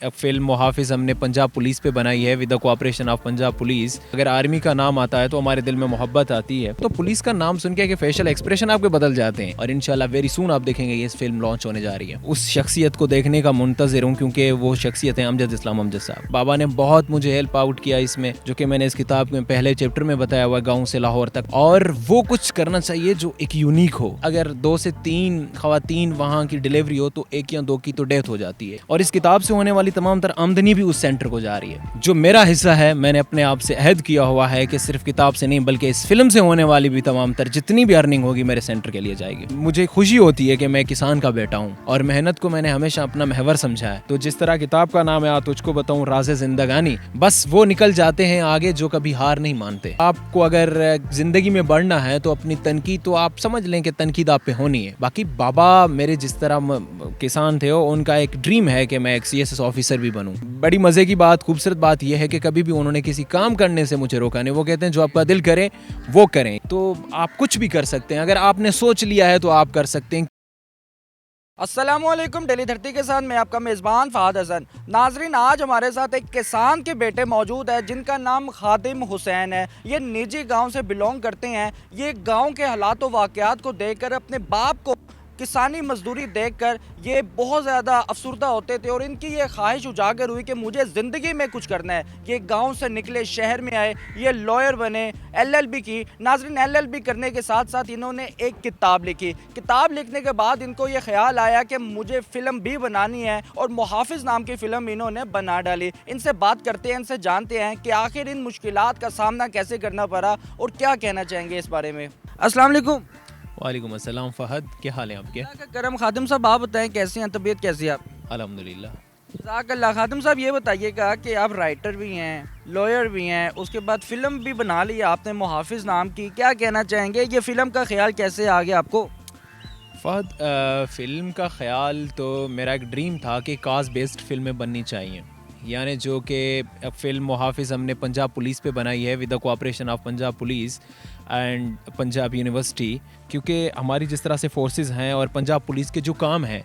Film मुहाफिज हमने Punjab police पे बनाई है with the cooperation of Punjab police. अगर आर्मी का नाम आता है तो हमारे दिल में मोहब्बत आती है, तो पुलिस का नाम सुन के फेशियल एक्सप्रेशन आपके बदल जाते हैं। और इंशाल्लाह वेरी सून आप देखेंगे ये फिल्म लॉन्च होने जा रही है। उस शख्सियत को देखने का मुंतज़िर हूँ क्योंकि वो शख्सियत है अमजद इस्लाम अमजद साहब। बाबा ने बहुत मुझे हेल्प आउट किया इसमें, जो कि मैंने इस किताब में पहले चैप्टर में बताया हुआ, गाँव से लाहौर तक। और वो कुछ करना चाहिए जो एक यूनिक हो। अगर 2 से 3 खवातीन वहाँ की डिलीवरी हो तो 1 या 2 की तो डेथ हो जाती है, और इस किताब से होने वाली तमाम तर आमदनी भी उस सेंटर को जा रही है। जो मेरा हिस्सा है, मैंने अपने आप से अहद किया हुआ है कि सिर्फ किताब से नहीं बल्कि इस फिल्म से होने वाली भी तमाम तर जितनी भी अर्निंग होगी मेरे सेंटर के लिए जाएगी। मुझे खुशी होती है कि मैं किसान का बेटा हूँ और मेहनत को मैंने हमेशा अपना महवर समझा है। तो जिस तरह किताब का नाम है आ तुझको बताऊं राज़े जिंदगानी, बस वो निकल जाते हैं आगे जो कभी हार नहीं मानते। आपको अगर जिंदगी में बढ़ना है तो अपनी तनकीद तो आप समझ लें कि तनकीद आप पे होनी है। बाकी बाबा मेरे जिस तरह किसान थे, उनका एक ड्रीम है कि मैं एक CSS ऑफिसर भी बनूं। बड़ी मजे की बात, खूबसूरत बात यह है कि कभी भी उन्होंने किसी काम करने से मुझे रोका नहीं। वो कहते हैं जो आपका दिल करे वो करें। तो आप कुछ भी कर सकते हैं, अगर आपने सोच लिया है तो आप कर सकते हैं। अस्सलामुअलैकुम। डेली धरती के साथ मैं आपका मेज़बान फ़ाहद हसन। नाजरीन, आज हमारे साथ एक किसान के बेटे मौजूद है जिनका नाम खादिम हुसैन है। ये निजी गांव से बिलोंग करते हैं। ये गांव के हालात व वाक़यात को देखकर, अपने बाप को किसानी मजदूरी देखकर ये बहुत ज़्यादा अफसरदा होते थे और इनकी ये ख्वाहिश उजागर हुई कि मुझे ज़िंदगी में कुछ करना है। ये गांव से निकले, शहर में आए, ये लॉयर बने, LLB की। नाजरीन, LLB करने के साथ साथ इन्होंने एक किताब लिखी। किताब लिखने के बाद इनको ये ख्याल आया कि मुझे फ़िल्म भी बनानी है और मुहाफिज नाम की फ़िल्म इन्होंने बना डाली। इनसे बात करते हैं, इनसे जानते हैं कि आखिर इन मुश्किलात का सामना कैसे करना पड़ा और क्या कहना चाहेंगे इस बारे में। अस्सलाम वालेकुम। वालेकुम अस्सलाम फ़हद, क्या हाल है आपके? अल्लाह का करम। खादिम साहब, आप बताएं कैसे हैं, तबीयत कैसी है आप? अल्हम्दुलिल्लाह। जज़ाकल्लाह। खादिम साहब, ये बताइएगा कि आप राइटर भी हैं, लॉयर भी हैं, उसके बाद फ़िल्म भी बना ली आपने मुहाफिज नाम की। क्या कहना चाहेंगे, ये फ़िल्म का ख्याल कैसे आ गया आपको? फ़हद, फ़िल्म का ख़्याल तो मेरा एक ड्रीम था कि कास्ट बेस्ड फ़िल्में बननी चाहिए, यानी जो कि फ़िल्म मुहाफिज हमने पंजाब पुलिस पे बनाई है with the cooperation of Punjab police and Punjab university. क्योंकि हमारी जिस तरह से फोर्सेस हैं और पंजाब पुलिस के जो काम हैं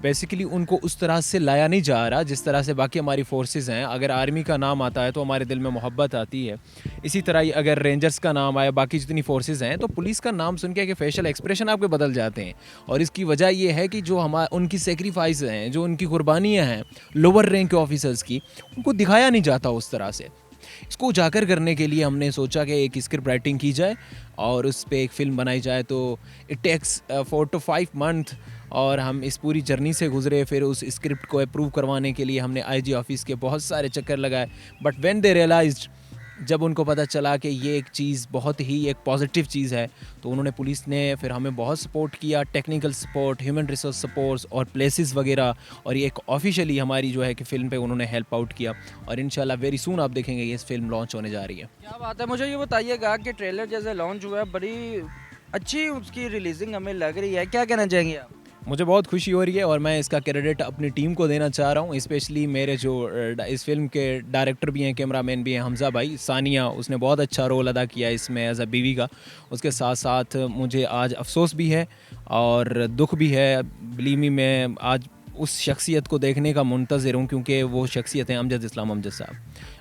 बेसिकली उनको उस तरह से लाया नहीं जा रहा जिस तरह से बाकी हमारी फोर्सेस हैं। अगर आर्मी का नाम आता है तो हमारे दिल में मोहब्बत आती है, इसी तरह ही अगर रेंजर्स का नाम आए, बाकी जितनी फोर्सेस हैं, तो पुलिस का नाम सुन के फेशियल एक्सप्रेशन आपके बदल जाते हैं। और इसकी वजह ये है कि जो उनकी सेक्रीफाइस हैं, जो उनकी कुर्बानियाँ हैं लोअर रैंक के ऑफिसर्स की, उनको दिखाया नहीं जाता उस तरह से। इसको उजागर करने के लिए हमने सोचा कि एक स्क्रिप्ट राइटिंग की जाए और उस पर एक फ़िल्म बनाई जाए। तो इट टेक्स 4 to 5 मंथ और हम इस पूरी जर्नी से गुजरे। फिर उस स्क्रिप्ट को अप्रूव करवाने के लिए हमने IG ऑफिस के बहुत सारे चक्कर लगाए। बट व्हेन दे रियलाइज्ड, जब उनको पता चला कि ये एक चीज़ बहुत ही एक पॉजिटिव चीज़ है, तो उन्होंने, पुलिस ने फिर हमें बहुत सपोर्ट किया, technical support, human resource supports और प्लेसेस वगैरह। और ये एक ऑफिशियली हमारी जो है कि फ़िल्म पे उन्होंने हेल्प आउट किया। और इंशाल्लाह वेरी सून आप देखेंगे ये फ़िल्म लॉन्च होने जा रही है। क्या बात है। मुझे ये बताइएगा कि ट्रेलर जैसे लॉन्च हुआ है, बड़ी अच्छी उसकी रिलीजिंग हमें लग रही है। क्या कहना चाहेंगे आप? मुझे बहुत खुशी हो रही है और मैं इसका क्रेडिट अपनी टीम को देना चाह रहा हूँ, स्पेशली मेरे जो इस फिल्म के डायरेक्टर भी हैं, कैमरामैन भी हैं, हमज़ा भाई। सानिया, उसने बहुत अच्छा रोल अदा किया इसमें एज अ बीवी का। उसके साथ साथ मुझे आज अफसोस भी है और दुख भी है। बिलीव मी, मैं आज उस शख्सियत को देखने का मुंतज़िर हूँ क्योंकि वो शख्सियत है अमजद इस्लाम अमजद साहब।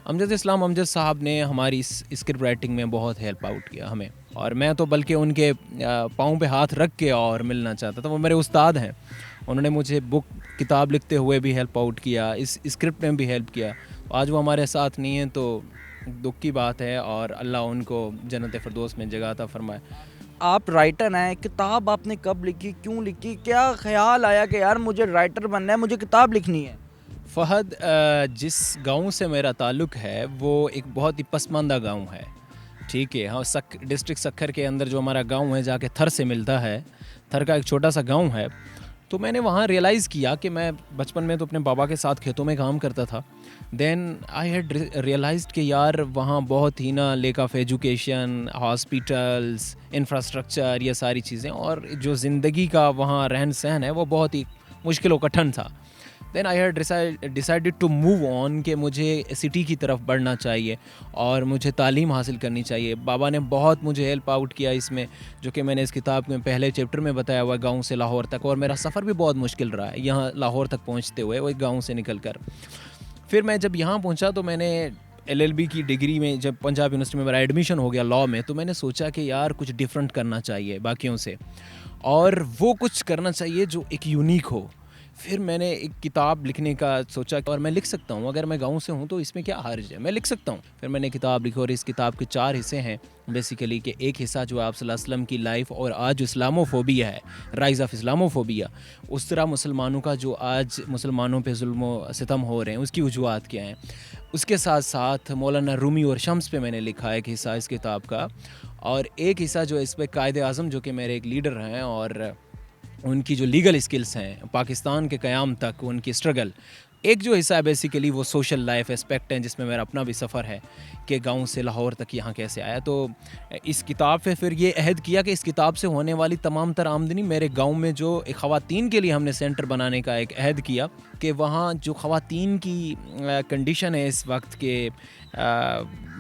अमजद इस्लाम अमजद साहब ने हमारी इस स्क्रिप्ट राइटिंग में बहुत हेल्प आउट किया हमें, और मैं तो बल्कि उनके पाँव पे हाथ रख के और मिलना चाहता था। वो मेरे उस्ताद हैं, उन्होंने मुझे किताब लिखते हुए भी हेल्प आउट किया, इस स्क्रिप्ट में भी हेल्प किया। आज वो हमारे साथ नहीं हैं तो दुख की बात है, और अल्लाह उनको जन्नत फ़िरदौस में जगह अता फरमाए। आप राइटर हैं, किताब आपने कब लिखी, क्यों लिखी, क्या ख्याल आया कि यार मुझे राइटर बनना है, मुझे किताब लिखनी है? फ़हद, जिस गांव से मेरा ताल्लुक़ है वो एक बहुत ही पसमानदा गांव है, ठीक है। हाँ, डिस्ट्रिक्ट सक्खर के अंदर जो हमारा गांव है, जाके थर से मिलता है, थर का एक छोटा सा गांव है। तो मैंने वहाँ रियलाइज़ किया कि मैं बचपन में तो अपने बाबा के साथ खेतों में काम करता था। देन आई हैड रियलाइज्ड कि यार वहाँ बहुत ही ना lake of education, hospitals, infrastructure, ये सारी चीज़ें, और जो ज़िंदगी का वहाँ रहन सहन है वो बहुत ही मुश्किल व कठिन था। Then I had decided to move on कि मुझे सिटी की तरफ बढ़ना चाहिए और मुझे तालीम हासिल करनी चाहिए। बाबा ने बहुत मुझे हेल्प आउट किया इसमें, जो कि मैंने इस किताब में पहले चैप्टर में बताया हुआ, गाँव से लाहौर तक। और मेरा सफ़र भी बहुत मुश्किल रहा है यहाँ लाहौर तक पहुँचते हुए, वही गाँव से निकल कर। फिर मैं जब यहाँ पहुँचा तो मैंने LLB की डिग्री में, जब पंजाब यूनिवर्सिटी में मेरा एडमिशन हो गया लॉ में, तो मैंने सोचा कि यार कुछ डिफरेंट करना चाहिए बाकियों से, और वो कुछ करना चाहिए जो एक यूनिक हो। फिर मैंने एक किताब लिखने का सोचा और मैं लिख सकता हूँ, अगर मैं गाँव से हूँ तो इसमें क्या हर्ज है, मैं लिख सकता हूँ। फिर मैंने किताब लिखी और इस किताब के 4 हिस्से हैं बेसिकली, कि एक हिस्सा जो आप सल्लल्लाहु अलैहि वसल्लम की लाइफ और आज जो इस्लामोफोबिया है, राइज़ ऑफ इस्लामोफोबिया, उस तरह मुसलमानों का जो आज मुसलमानों पे जुल्म व सितम हो रहे हैं उसकी वजूहात क्या हैं। उसके साथ साथ मौलाना रूमी और शम्स पे मैंने लिखा एक हिस्सा इस किताब का, और एक हिस्सा जो इस पर कायदे आज़म जो कि मेरे एक लीडर हैं और उनकी जो लीगल स्किल्स हैं पाकिस्तान के क़याम तक उनकी स्ट्रगल। एक जो हिस्सा है बेसिकली वो सोशल लाइफ एस्पेक्ट है, जिसमें मेरा अपना भी सफ़र है कि गांव से लाहौर तक यहाँ कैसे आया। तो इस किताब पे फिर ये अहद किया कि इस किताब से होने वाली तमाम तर आमदनी मेरे गांव में जो एक ख़वातीन के लिए हमने सेंटर बनाने का एक अहद किया कि वहाँ जो ख़वातीन की कंडीशन है इस वक्त के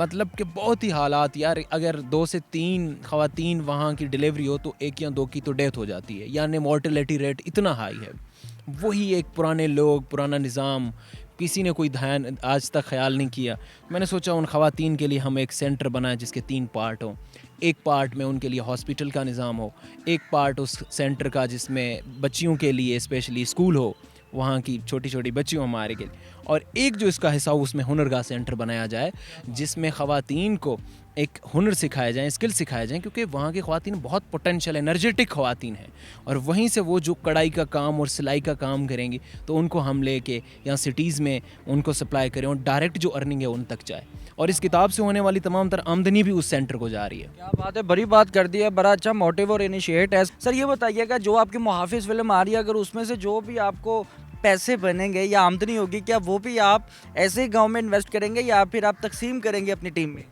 मतलब कि बहुत ही हालात यार, अगर 2 से 3 ख़वातीन वहाँ की डिलीवरी हो तो 1 या 2 की तो डेथ हो जाती है, यानी मोर्टेलिटी रेट इतना हाई है। वही एक पुराने लोग, पुराना निज़ाम, किसी ने कोई ध्यान आज तक ख्याल नहीं किया। मैंने सोचा उन ख़वातीन के लिए हम एक सेंटर बनाएं जिसके 3 पार्ट हों। एक पार्ट में उनके लिए हॉस्पिटल का निज़ाम हो, एक पार्ट उस सेंटर का जिसमें बच्चियों के लिए स्पेशली स्कूल हो, वहाँ की छोटी छोटी बच्चियों हमारे के लिए, और एक जो इसका हिस्सा हो उसमें हुनरगाह सेंटर बनाया जाए जिसमें ख़वातीन को एक हुनर सिखाए जाएँ, स्किल सिखाए जाएँ, क्योंकि वहाँ की ख़वातीन बहुत पोटेंशियल एनर्जेटिक ख़वातीन हैं, और वहीं से वो जो कढ़ाई का काम और सिलाई का काम करेंगी तो उनको हम लेके यहाँ सिटीज़ में उनको सप्लाई करें और डायरेक्ट जो अर्निंग है उन तक जाए, और इस किताब से होने वाली तमाम तर आमदनी भी उस सेंटर को जा रही है। क्या बात है, बड़ी बात कर दी है, बड़ा अच्छा मोटिव और इनिशिएट है। सर ये बताइएगा, जो आपकी मुहाफिज फिल्म आ रही है, अगर उसमें से जो भी आपको पैसे बनेंगे या आमदनी होगी, क्या वो भी आप ऐसे ही गांव में इन्वेस्ट करेंगे या फिर आप तकसीम करेंगे अपनी टीम में?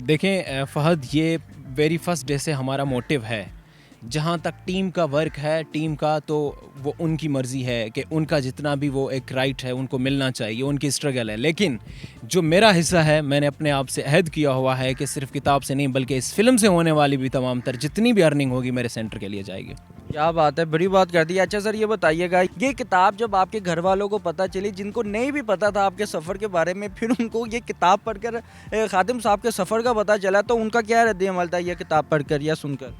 देखें फ़हद, ये वेरी फर्स्ट डे से हमारा मोटिव है। जहाँ तक टीम का वर्क है, टीम का तो वो उनकी मर्ज़ी है कि उनका जितना भी वो एक राइट है उनको मिलना चाहिए, उनकी स्ट्रगल है। लेकिन जो मेरा हिस्सा है, मैंने अपने आप से अहद किया हुआ है कि सिर्फ किताब से नहीं बल्कि इस फिल्म से होने वाली भी तमाम तर जितनी भी अर्निंग होगी मेरे सेंटर के लिए जाएगी। क्या बात है, बड़ी बात कर दी। अच्छा सर ये बताइएगा, ये किताब जब आपके घर वालों को पता चली, जिनको नहीं भी पता था आपके सफ़र के बारे में, फिर उनको ये किताब पढ़कर खादिम साहब के सफ़र का पता चला, तो उनका क्या रद्द अमल था ये किताब पढ़कर या सुनकर?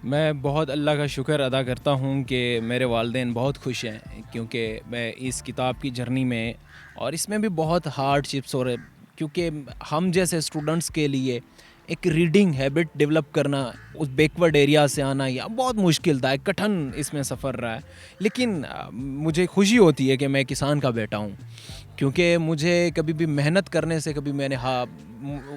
मैं बहुत अल्लाह का शुक्र अदा करता हूँ कि मेरे वालिदैन बहुत खुश हैं, क्योंकि मैं इस किताब की जर्नी में, और इसमें भी बहुत हार्डशिप्स, और क्योंकि हम जैसे स्टूडेंट्स के लिए एक रीडिंग हैबिट डेवलप करना, उस बैकवर्ड एरिया से आना, या बहुत मुश्किल था, एक कठिन इसमें सफ़र रहा है। लेकिन मुझे खुशी होती है कि मैं किसान का बेटा हूँ, क्योंकि मुझे कभी भी मेहनत करने से कभी मैंने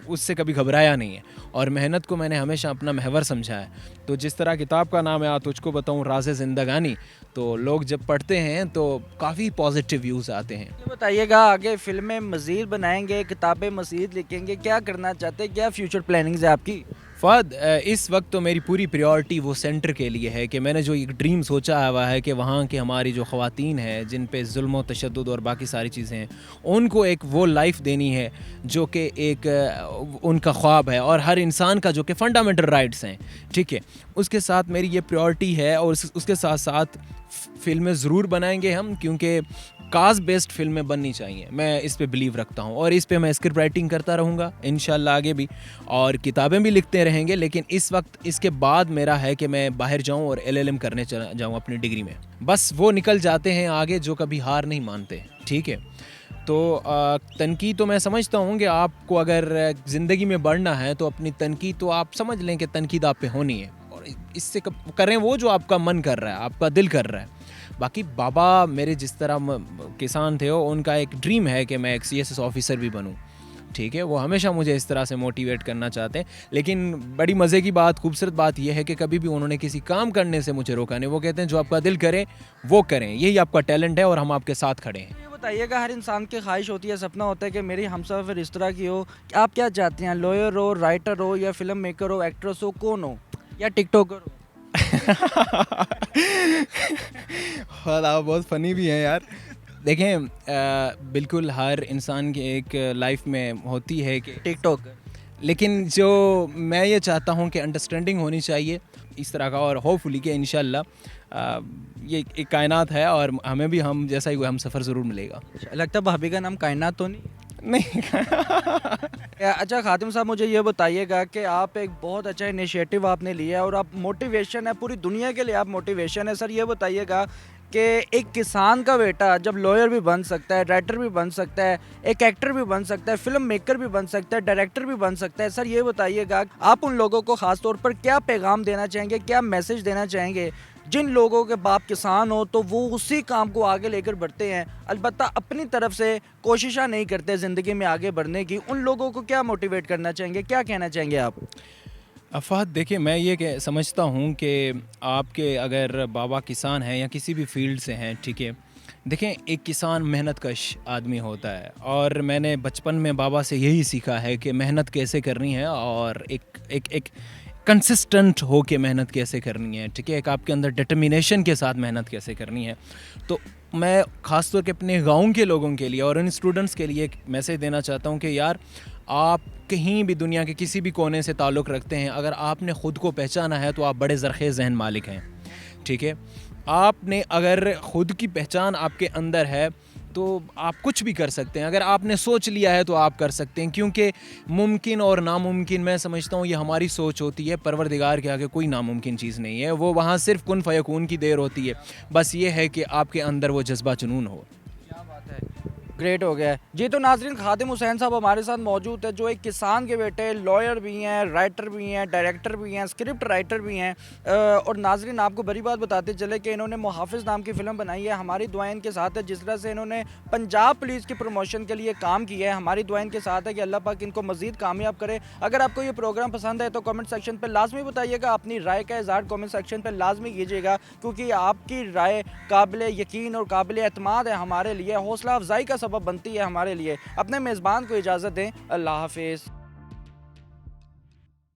उससे कभी घबराया नहीं है, और मेहनत को मैंने हमेशा अपना महवर समझा है। तो जिस तरह किताब का नाम है आ तुझको बताऊँ राज़े ज़िंदगानी, तो लोग जब पढ़ते हैं तो काफ़ी पॉजिटिव व्यूज़ आते हैं। ये बताइएगा, आगे फिल्में मज़ीद बनाएंगे, किताबें मज़ीद लिखेंगे, क्या करना चाहते हैं, क्या फ्यूचर प्लानिंग्स है आपकी? फ़हद, इस वक्त तो मेरी पूरी प्रायोरिटी वो सेंटर के लिए है कि मैंने जो एक ड्रीम सोचा हुआ है कि वहाँ की हमारी जो ख़वातीन हैं जिन पे जुल्म व तशद्दुद और बाकी सारी चीज़ें हैं, उनको एक वो लाइफ देनी है जो कि एक उनका ख्वाब है, और हर इंसान का जो कि फंडामेंटल राइट्स हैं, ठीक है। उसके साथ मेरी ये प्रायोरिटी है, और उसके साथ साथ फ़िल्में ज़रूर बनाएंगे हम, क्योंकि काज बेस्ड फिल्में बननी चाहिए, मैं इस पे बिलीव रखता हूँ, और इस पे मैं स्क्रिप्ट राइटिंग करता रहूँगा इंशाल्लाह आगे भी, और किताबें भी लिखते रहेंगे। लेकिन इस वक्त इसके बाद मेरा है कि मैं बाहर जाऊँ और LLM करने चला जाऊँ अपनी डिग्री में। बस वो निकल जाते हैं आगे जो कभी हार नहीं मानते, ठीक है। तो तनकीद तो मैं समझता हूँ कि आपको अगर ज़िंदगी में बढ़ना है तो अपनी तनकीद तो आप समझ लें कि तनकीद आप पे होनी है, और इससे करें वो जो आपका मन कर रहा है, आपका दिल कर रहा है। बाकी बाबा मेरे जिस तरह किसान थे, उनका एक ड्रीम है कि मैं एक CSS ऑफिसर भी बनूं, ठीक है। वो हमेशा मुझे इस तरह से मोटिवेट करना चाहते हैं। लेकिन बड़ी मज़े की बात, खूबसूरत बात यह है कि कभी भी उन्होंने किसी काम करने से मुझे रोका नहीं। वो कहते हैं जो आपका दिल करे वो करें, यही आपका टैलेंट है और हम आपके साथ खड़े हैं। ये बताइएगा, हर इंसान की ख्वाहिश होती है, सपना होता है कि मेरी हमसफ़र इस तरह की हो। आप क्या चाहते हैं, लॉयर हो, राइटर हो, या फिल्म मेकर हो, एक्ट्रेस हो, कौन हो, या टिकटॉकर हो? आप बहुत फ़नी भी हैं यार। देखें बिल्कुल हर इंसान की एक लाइफ में होती है कि टिकटॉक लेकिन जो मैं ये चाहता हूँ कि अंडरस्टैंडिंग होनी चाहिए इस तरह का, और होपफुली कि इंशाल्लाह ये एक कायनात है और हमें भी हम जैसा ही हम सफ़र ज़रूर मिलेगा। लगता है भाभी का नाम कायनात तो नहीं? नहीं अच्छा खातिम साहब, मुझे ये बताइएगा कि आप एक बहुत अच्छा इनिशिएटिव आपने लिया है और आप मोटिवेशन है, पूरी दुनिया के लिए आप मोटिवेशन है। सर ये बताइएगा कि एक किसान का बेटा जब लॉयर भी बन सकता है, राइटर भी बन सकता है, एक एक्टर भी बन सकता है, फिल्म मेकर भी बन सकता है, डायरेक्टर भी बन सकता है, सर ये बताइएगा आप उन लोगों को ख़ास तौर पर क्या पैगाम देना चाहेंगे, क्या मैसेज देना चाहेंगे जिन लोगों के बाप किसान हो तो वो उसी काम को आगे लेकर बढ़ते हैं, अलबत्ता अपनी तरफ से कोशिशें नहीं करते ज़िंदगी में आगे बढ़ने की, उन लोगों को क्या मोटिवेट करना चाहेंगे, क्या कहना चाहेंगे आप? अफ़ाद देखिए, मैं ये समझता हूँ कि आपके अगर बाबा किसान हैं या किसी भी फील्ड से हैं, ठीक है, देखें एक किसान मेहनत कश आदमी होता है और मैंने बचपन में बाबा से यही सीखा है कि मेहनत कैसे करनी है और एक कंसिस्टेंट हो के मेहनत कैसे करनी है, ठीक है, एक आपके अंदर डिटर्मिनेशन के साथ मेहनत कैसे करनी है। तो मैं ख़ास तौर पे अपने गाँव के लोगों के लिए और उन स्टूडेंट्स के लिए एक मैसेज देना चाहता हूँ कि यार आप कहीं भी दुनिया के किसी भी कोने से ताल्लुक़ रखते हैं, अगर आपने ख़ुद को पहचाना है तो आप बड़े ज़रख़ेज़ ज़हन मालिक हैं, ठीक है। आपने अगर ख़ुद की पहचान आपके अंदर है तो आप कुछ भी कर सकते हैं, अगर आपने सोच लिया है तो आप कर सकते हैं, क्योंकि मुमकिन और नामुमकिन मैं समझता हूँ ये हमारी सोच होती है, परवरदिगार के आगे कोई नामुमकिन चीज़ नहीं है, वो वहाँ सिर्फ कुन फ़यकून की देर होती है, बस ये है कि आपके अंदर वो जज्बा जुनून हो। क्या बात है, ग्रेट हो गया है जी। तो नाजरीन, खातिम हुसैन साहब हमारे साथ मौजूद है जो एक किसान के बेटे लॉयर भी हैं, राइटर भी हैं, डायरेक्टर भी हैं, स्क्रिप्ट राइटर भी हैं। और नाजरीन आपको बड़ी बात बताते चले कि इन्होंने मुहाफिज़ नाम की फ़िल्म बनाई है। हमारी दुआएं इनके साथ है, जिस तरह से इन्होंने पंजाब पुलिस की प्रमोशन के लिए काम किया है, हमारी दुआएं इनके साथ है कि अल्लाह पाक इनको मज़ीद कामयाब करे। अगर आपको ये प्रोग्राम पसंद है तो कमेंट सेक्शन पर लाजमी बताइएगा, अपनी राय का इज़हार कमेंट सेक्शन पर लाजमी कीजिएगा, क्योंकि आपकी राय काबिल यकीन और काबिल एतमाद है हमारे लिए, हौसला अफजाई का सबब बनती है हमारे लिए। अपने मेज़बान को इजाज़त दें, अल्लाह हाफिज़।